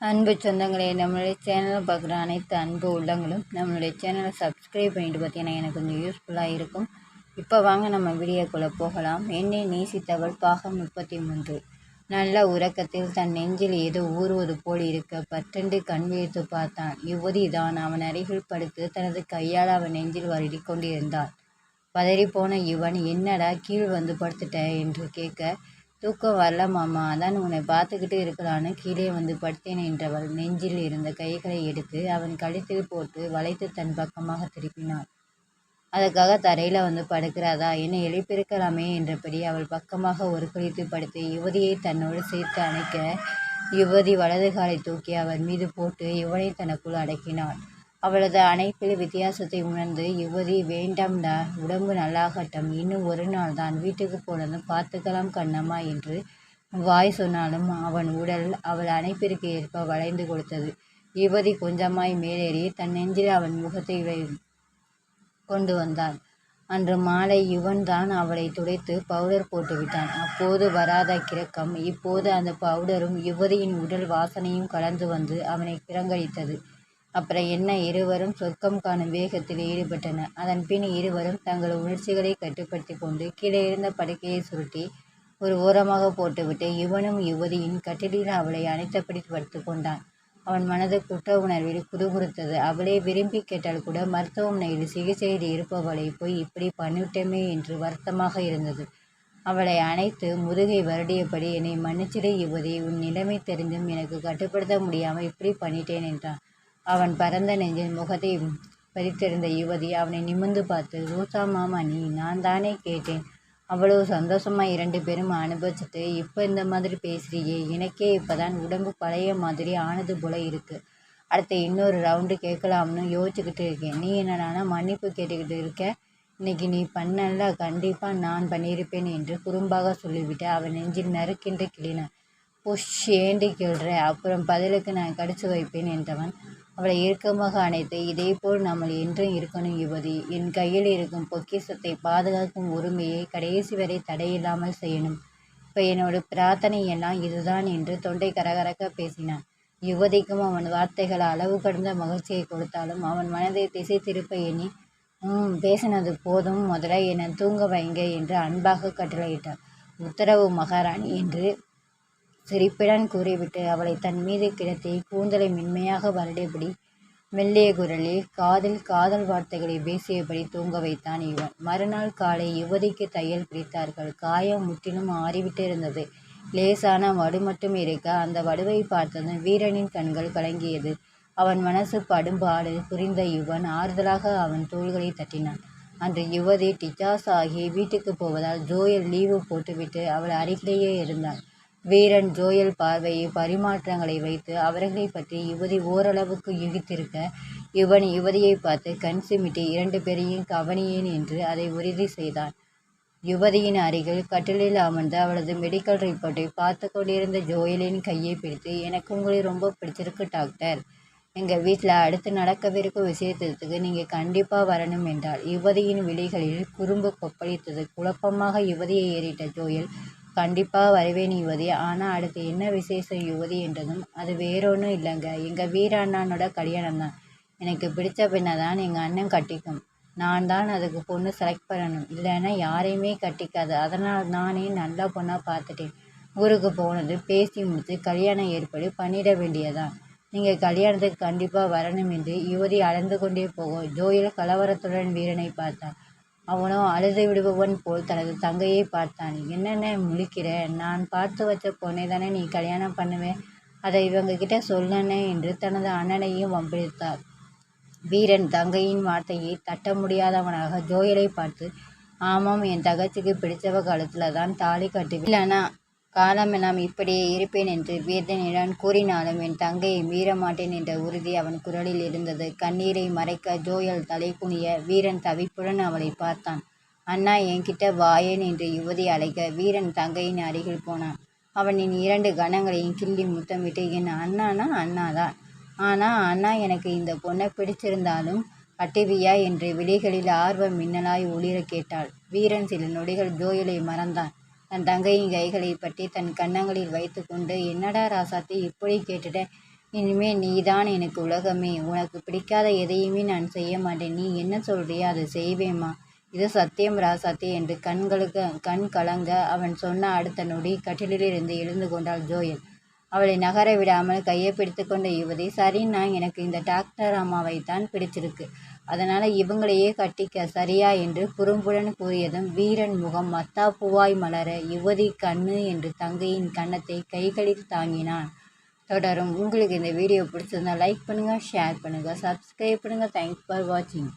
அன்பு சொந்தங்களே, நம்மளுடைய சேனலை பார்க்குற அனைத்து அன்பு உள்ளங்களும் நம்மளுடைய சேனலை சப்ஸ்கிரைப் பண்ணிட்டு பார்த்தீங்கன்னா எனக்கு கொஞ்சம் யூஸ்ஃபுல்லாக இருக்கும். இப்போ வாங்க நம்ம வீடியோக்குள்ளே போகலாம். என்னை நேசித்தவள் பாகம் 33. நல்ல உறக்கத்தில் தன் நெஞ்சில் ஏதோ ஊறுவது போல் இருக்க பற்றென்று கண் விழித்து பார்த்தான். யுவதி தான் அவன் அருகில் படுத்து தனது கையால் அவன் நெஞ்சில் வருடி கொண்டிருந்தாள். பதறிப்போன இவன், என்னடா கீழ் வந்து படுத்துட்ட என்று கேட்க, தூக்கம் வரல மாமா, அதான் உன்னை பார்த்துக்கிட்டு இருக்கலான்னு கீழே வந்து படுத்தேன் என்றவள் நெஞ்சில் இருந்த கைகளை எடுத்து அவன் கழுத்தில் போட்டு வளைத்து தன் பக்கமாக திருப்பினாள். அதுக்காக தரையில் வந்து படுக்கிறாதா, என்னை எழுப்பியிருக்கலாமே என்றபடி அவள் பக்கமாக ஒரு குளித்து படுத்து யுவதியை தன்னோடு சேர்த்து அணைக்க, யுவதி வலது காலை தூக்கி அவன் மீது போட்டு இவனை தனக்குள் அடக்கினாள். அவளது அணைப்பில் வித்தியாசத்தை உணர்ந்து யுவதி, வேண்டாம்டா, உடம்பு நல்லாகட்டும், இன்னும் ஒரு நாள் தான், வீட்டுக்கு போனதும் பார்த்துக்கலாம் கண்ணம்மா என்று வாய் சொன்னாலும் அவன் உடல் அவள் அணைப்பிற்கு ஏற்ப வளைந்து கொடுத்தது. யுவதி கொஞ்சமாய் மேலேறி தன் நெஞ்சில் அவன் முகத்தை கொண்டு வந்தான். அன்று மாலை யுவன் தான் அவளை துடைத்து பவுடர் போட்டுவிட்டான். அப்போது வராத கிறக்கம் இப்போது அந்த பவுடரும் யுவதியின் உடல் வாசனையும் கலந்து வந்து அவனை கிரங்கடித்தது. அப்புறம் என்ன, இருவரும் சொர்க்கம் காணும் வேகத்தில் ஈடுபட்டனர். அதன் பின் இருவரும் தங்கள் உணர்ச்சிகளை கட்டுப்படுத்தி கொண்டு கீழே இருந்த படுக்கையை சுருட்டி ஒரு ஓரமாக போட்டுவிட்டு இவனும் யுவதியின் கட்டிலில் அவளை அணைத்தபடி படுத்து கொண்டான். அவன் மனது குற்ற உணர்வில் குறுகுறுத்தது. அவளே விரும்பி கேட்டால் கூட மருத்துவமனையில் சிகிச்சையில் இருப்பவளை போய் இப்படி பண்ணிவிட்டோமே என்று வருத்தமாக இருந்தது. அவளை அணைத்து முதுகை வருடியபடி, என்னை மன்னிச்சிடு யுவதி, உன் நிலைமை தெரிந்தும் எனக்கு கட்டுப்படுத்த முடியாமல் இப்படி பண்ணிட்டேன் என்றான். அவன் பரந்த நெஞ்சில் முகத்தை பதித்திருந்த யுவதி அவனை நிமிர்ந்து பார்த்து, ரோசா மாமா, நான் தானே கேட்டேன், அவ்வளவு சந்தோஷமாக 2 பேரும் அனுபவிச்சுட்டு இப்போ இந்த மாதிரி பேசுறியே, எனக்கே இப்போதான் உடம்பு பழைய மாதிரி ஆனது போல இருக்கு. அடுத்த இன்னொரு ரவுண்டு கேட்கலாம்னு யோசிச்சுக்கிட்டு இருக்கேன். நீ என்னடானா மன்னிப்பு கேட்டுக்கிட்டு இருக்க. இன்னைக்கு நீ பண்ணல, கண்டிப்பாக நான் பண்ணியிருப்பேன் என்று குறும்பாக சொல்லிவிட்டு அவன் நெஞ்சில் நறுக்கென்று கிளினான். புஷ், ஏண்டி கிள்ற, அப்புறம் பதிலுக்கு நான் கடிச்சு வைப்பேன் என்றவன் அவளை இறுக்கமாக அணைத்து, இதேபோல் நம்ம என்றும் இருக்கணும் யுவதி, என் கையில் இருக்கும் பொக்கிஷத்தை பாதுகாக்கும் உரிமையை கடைசி வரை தடையில்லாமல் செய்யணும். இப்போ என்னோட பிரார்த்தனை எல்லாம் இதுதான் என்று தொண்டை கரகரக்க பேசினான். யுவதிக்கும் அவன் வார்த்தைகள் அளவு கடந்த மகிழ்ச்சியை கொடுத்தாலும் அவன் மனதை திசை திருப்ப எண்ணி, பேசினது போதும், முதல்ல என்னை தூங்க வைங்க என்று அன்பாக கட்டளையிட்டார். உத்தரவு மகாராணி என்று சிரிப்புடன் கூறிவிட்டு அவளை தன் மீது கிடத்தி கூந்தலை மென்மையாக வருடியபடி மெல்லிய குரலில் காதில் காதல் வார்த்தைகளை பேசியபடி தூங்க வைத்தான் இவன். மறுநாள் காலை யுவதிக்கு தையல் பிடித்தார்கள். காயம் முற்றிலும் ஆறிவிட்டு இருந்தது. லேசான வடு மட்டும் இருக்க அந்த வடுவை பார்த்ததும் வீரனின் கண்கள் கலங்கியது. அவன் மனசு படும்பாடு புரிந்த யுவன் ஆறுதலாக அவன் தோள்களை தட்டினான். அன்று யுவதி டிச்சார்ஜ் ஆகி வீட்டுக்கு போவதால் ஜோயல் லீவு போட்டுவிட்டு அவள் அருகிலேயே இருந்தாள். வீரன் ஜோயல் பார்வையை பரிமாற்றங்களை வைத்து அவர்களை பற்றி யுவதி ஓரளவுக்கு யூகித்திருக்க, இவன் யுவதியை பார்த்து கண் சிமிட்டி 2 பேரையும் கவனியேன் என்று அதை உறுதி செய்தான். யுவதியின் அருகில் கட்டிலில் அமர்ந்து அவளது மெடிக்கல் ரிப்போர்ட்டை பார்த்து கொண்டிருந்த ஜோயலின் கையை பிடித்து, எனக்கு உங்களை ரொம்ப பிடிச்சிருக்கு டாக்டர், எங்கள் வீட்டில் அடுத்து நடக்கவிருக்கும் விஷயத்துக்கு நீங்கள் கண்டிப்பாக வரணும் என்றாள். யுவதியின் விழிகளில் குறும்பு கொப்பளித்தது. குழப்பமாக யுவதியை ஏறிட்ட ஜோயல், கண்டிப்பாக வருவேன் யுவதி, ஆனால் அடுத்து என்ன விசேஷம் யுவதி என்றதும், அது வேறொன்றும் இல்லைங்க, எங்கள் வீர அண்ணனோட கல்யாணம் தான், எனக்கு பிடிச்ச பெண்ணை தான் எங்கள் அண்ணன் கட்டிக்கும், நான் தான் அதுக்கு பொண்ணு செலக்ட் பண்ணணும், இல்லைன்னா யாரையுமே கட்டிக்காது, அதனால் நானே நல்ல பொண்ணாக பார்த்துட்டேன், ஊருக்கு போனது பேசி முடித்து கல்யாணம் ஏற்பாடு பண்ணிட வேண்டியதான், நீங்கள் கல்யாணத்துக்கு கண்டிப்பாக வரணும் என்று யுவதி அலைந்து கொண்டே போகும். ஜோயல் கலவரத்துடன் வீரனை பார்த்தான். அவனோ அழுது விடுபவன் போல் தனது தங்கையை பார்த்தான். என்னென்ன முழிக்கிற, நான் பார்த்து வச்ச பொண்ணை தானே நீ கல்யாணம் பண்ணுவேன், அதை இவங்க கிட்ட சொல்லனே என்று தனது அண்ணனையும் வம்பிழுத்தார். வீரன் தங்கையின் வார்த்தையை தட்ட முடியாதவனாக ஜோயலை பார்த்து, ஆமாம், என் தகச்சிக்கு பிடிச்சவ காலத்துல தான் தாலி கட்டுவேன், இல்லைனா காலமெல்லாம் இப்படியே இருப்பேன் என்று வேதனையுடன் கூறினாலும் என் தங்கையை மீறமாட்டேன் என்ற உறுதி அவன் குரலில் இருந்தது. கண்ணீரை மறைக்க ஜோயல் தலை குனிய வீரன் தவிப்புடன் அவளை பார்த்தான். அண்ணா, என்கிட்ட வாயேன் என்று யுவதி அழைக்க வீரன் தங்கையின் அருகில் போனான். அவனின் 2 கணங்களையும் கிள்ளி முத்தமிட்டு, என் அண்ணானா அண்ணாதான், ஆனால் அண்ணா, எனக்கு இந்த பொண்ணை பிடிச்சிருந்தாலும் கட்டுவியா என்று விழிகளில் ஆர்வ மின்னலாய் ஒளிர கேட்டாள். வீரன் சில நொடிகள் ஜோயலை மறந்தான். தன் தங்கையின் கைகளை பற்றி தன் கன்னங்களில் வைத்து கொண்டு, என்னடா ராசாத்தி இப்படி கேட்டுட்ட, இனிமே நீதான் எனக்கு உலகமே. உனக்கு பிடிக்காத எதையுமே நான் செய்ய மாட்டேன். நீ என்ன சொல்றியோ அதை செய்வேம்மா. இது சத்தியம் ராசாத்தி என்று கண் கலங்க அவன் சொன்ன அடுத்த நொடி கட்டிலிலிருந்து எழுந்து கொண்டாள் ஜோயல். அவளை நகர விடாமல் கையை பிடித்து கொண்ட யுவதி, சரிண்ணா, எனக்கு இந்த டாக்டர் அம்மாவைத்தான் பிடிச்சிருக்கு. அதனால இவங்களையே கட்டிக்க, சரியா என்று குறும்புடன் கூறியதும் வீரன் முகம் மத்தாப்பூவாய் மலர யுவதி கண்ணு என்று தங்கையின் கன்னத்தை கைகளில் தாங்கினான். தொடரும். உங்களுக்கு இந்த வீடியோ பிடிச்சிருந்தா லைக் பண்ணுங்கள், ஷேர் பண்ணுங்கள், சப்ஸ்கிரைப் பண்ணுங்கள். தேங்க்ஸ் ஃபார் வாட்சிங்.